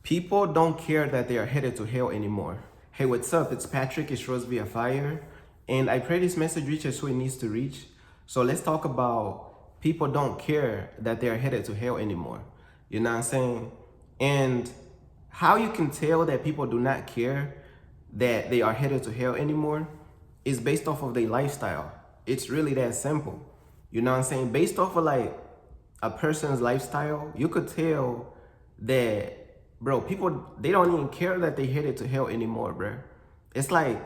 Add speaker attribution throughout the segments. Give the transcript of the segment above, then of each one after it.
Speaker 1: People don't care that they are headed to hell anymore. Hey, what's up? It's Patrick. It's Rose via Fire. And I pray this message reaches who it needs to reach. So let's talk about people don't care that they are headed to hell anymore. You know what I'm saying? And how you can tell that people do not care that they are headed to hell anymore is based off of their lifestyle. It's really that simple. You know what I'm saying? Based off of like a person's lifestyle, you could tell that, bro, people, they don't even care that they headed to hell anymore, bro. It's like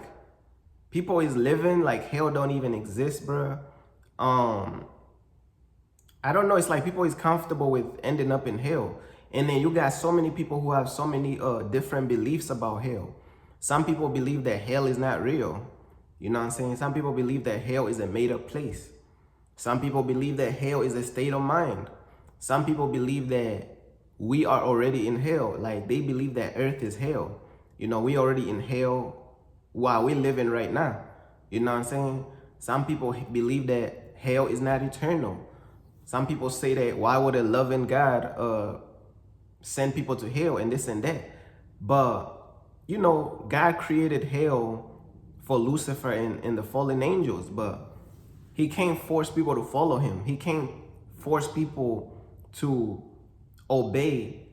Speaker 1: people is living like hell don't even exist, bro. I don't know. It's like people is comfortable with ending up in hell. And then you got so many people who have so many different beliefs about hell. Some people believe that hell is not real. You know what I'm saying? Some people believe that hell is a made up place. Some people believe that hell is a state of mind. Some people believe that we are already in hell. Like they believe that earth is hell. You know, we already in hell while we're living right now. You know what I'm saying? Some people believe that hell is not eternal. Some people say that why would a loving God send people to hell and this and that? But, you know, God created hell for Lucifer and the fallen angels, but he can't force people to follow him. He can't force people to obey,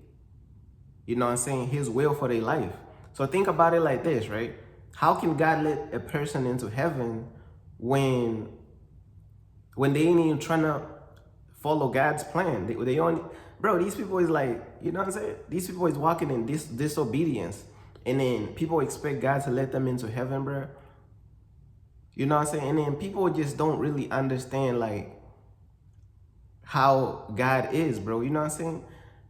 Speaker 1: you know what I'm saying, his will for their life. So think about it like this, right? How can God let a person into heaven when they ain't even trying to follow God's plan? They only, bro, these people is like, you know what I'm saying? These people is walking in disobedience. And then people expect God to let them into heaven, bro. You know what I'm saying? And then people just don't really understand like how God is, bro. You know what I'm saying?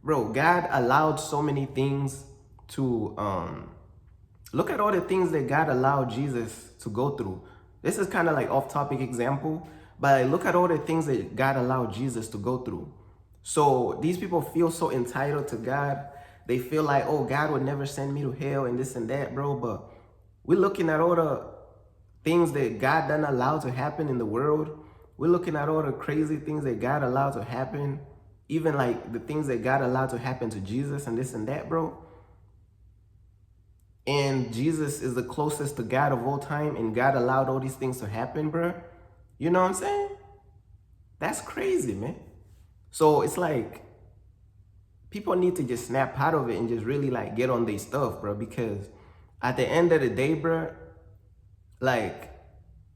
Speaker 1: Bro, God allowed so many things to look at all the things that God allowed Jesus to go through. This is kind of like off-topic example, but like, look at all the things that God allowed Jesus to go through. So these people feel so entitled to God. They feel like, oh, God would never send me to hell and this and that, bro. But we're looking at all the things that God done allow to happen in the world. We're looking at all the crazy things that God allowed to happen. Even like the things that God allowed to happen to Jesus and this and that, bro. And Jesus is the closest to God of all time, and God allowed all these things to happen, bro. You know what I'm saying? That's crazy, man. So it's like people need to just snap out of it and just really like get on their stuff, bro. Because at the end of the day, bro, like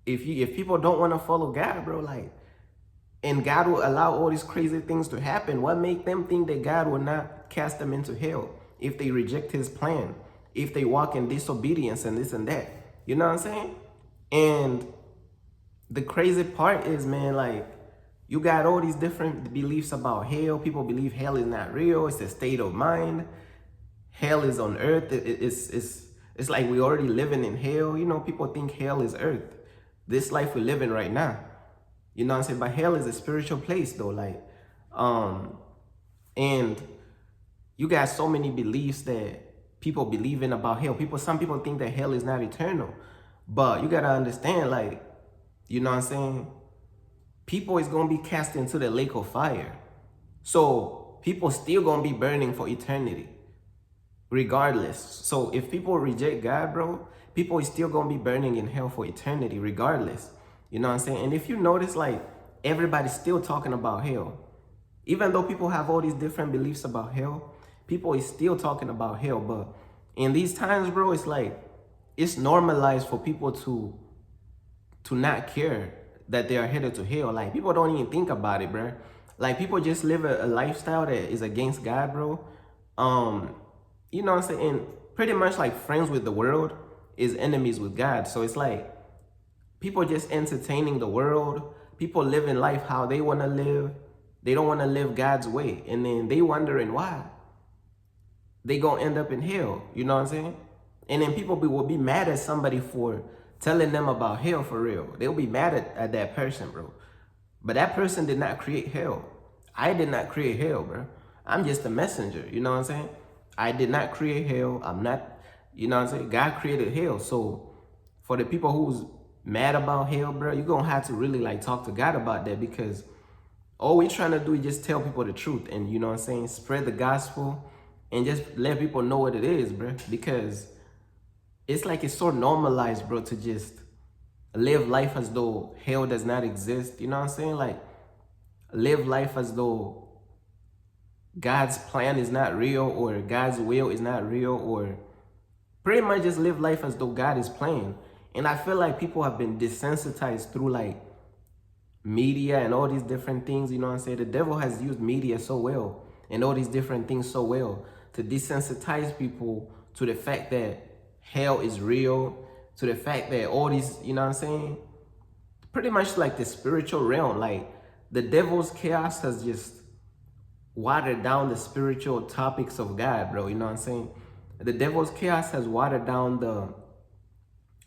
Speaker 1: if people don't want to follow God, bro, like, and God will allow all these crazy things to happen, what make them think that God will not cast them into hell if they reject his plan, if they walk in disobedience and this and that? You know what I'm saying? And the crazy part is, man, like, you got all these different beliefs about hell. People believe hell is not real. It's a state of mind. Hell is on earth. It's like we already living in hell. You know, people think hell is earth. This life we're living right now. You know what I'm saying? But hell is a spiritual place though. Like, and you got so many beliefs that people believe in about hell. Some people think that hell is not eternal. But you gotta understand, like, you know what I'm saying? People is gonna be cast into the lake of fire. So people still gonna be burning for eternity, regardless. So if people reject God, bro, people is still gonna be burning in hell for eternity, regardless. You know what I'm saying? And if you notice, like, everybody's still talking about hell. Even though people have all these different beliefs about hell, people is still talking about hell. But in these times, bro, it's like, it's normalized for people to not care that they are headed to hell. Like, people don't even think about it, bro. Like, people just live a lifestyle that is against God, bro. You know what I'm saying? And pretty much like friends with the world is enemies with God. So it's like people just entertaining the world. People living life how they want to live. They don't want to live God's way. And then they wondering why they gonna end up in hell. You know what I'm saying? And then people will be mad at somebody for telling them about hell for real. They'll be mad at that person, bro. But that person did not create hell. I did not create hell, bro. I'm just a messenger. You know what I'm saying? I did not create hell. I'm not, you know what I'm saying? God created hell. So for the people who's mad about hell, bro, you're going to have to really like talk to God about that, because all we're trying to do is just tell people the truth and, you know what I'm saying, spread the gospel and just let people know what it is, bro. Because it's like it's so normalized, bro, to just live life as though hell does not exist. You know what I'm saying? Like, live life as though God's plan is not real, or God's will is not real, or pretty much just live life as though God is playing. And I feel like people have been desensitized through like media and all these different things. You know what I'm saying? The devil has used media so well and all these different things so well to desensitize people to the fact that hell is real, to the fact that all these, you know what I'm saying? Pretty much like the spiritual realm, like the devil's chaos has just watered down the spiritual topics of God, bro. You know what I'm saying? The devil's chaos has watered down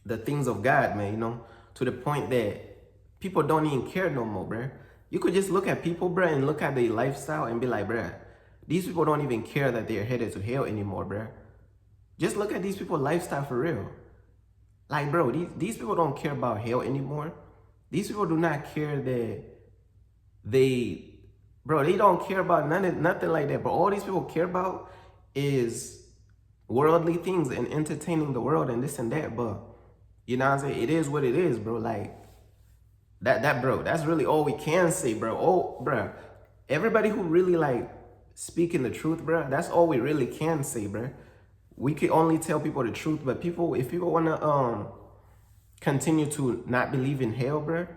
Speaker 1: the things of God, man, you know, to the point that people don't even care no more, bro. You could just look at people, bro, and look at their lifestyle and be like, bro, these people don't even care that they're headed to hell anymore, bro. Just look at these people's lifestyle for real. Like, bro, these people don't care about hell anymore. These people do not care that they don't care about nothing like that. But all these people care about is worldly things and entertaining the world and this and that. But you know what I'm saying? It is what it is, bro. Like bro, that's really all we can say, bro. Oh, bro. Everybody who really like speaking the truth, bro, that's all we really can say, bro. We can only tell people the truth, but people, if people wanna continue to not believe in hell, bro,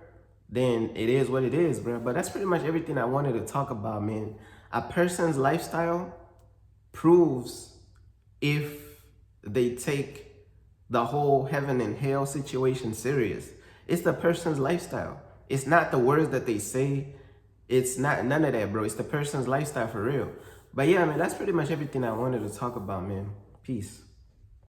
Speaker 1: then it is what it is, bro. But that's pretty much everything I wanted to talk about, man. A person's lifestyle proves if they take the whole heaven and hell situation serious. It's the person's lifestyle. It's not the words that they say. It's not none of that, bro. It's the person's lifestyle for real. But yeah, man, that's pretty much everything I wanted to talk about, man. Peace.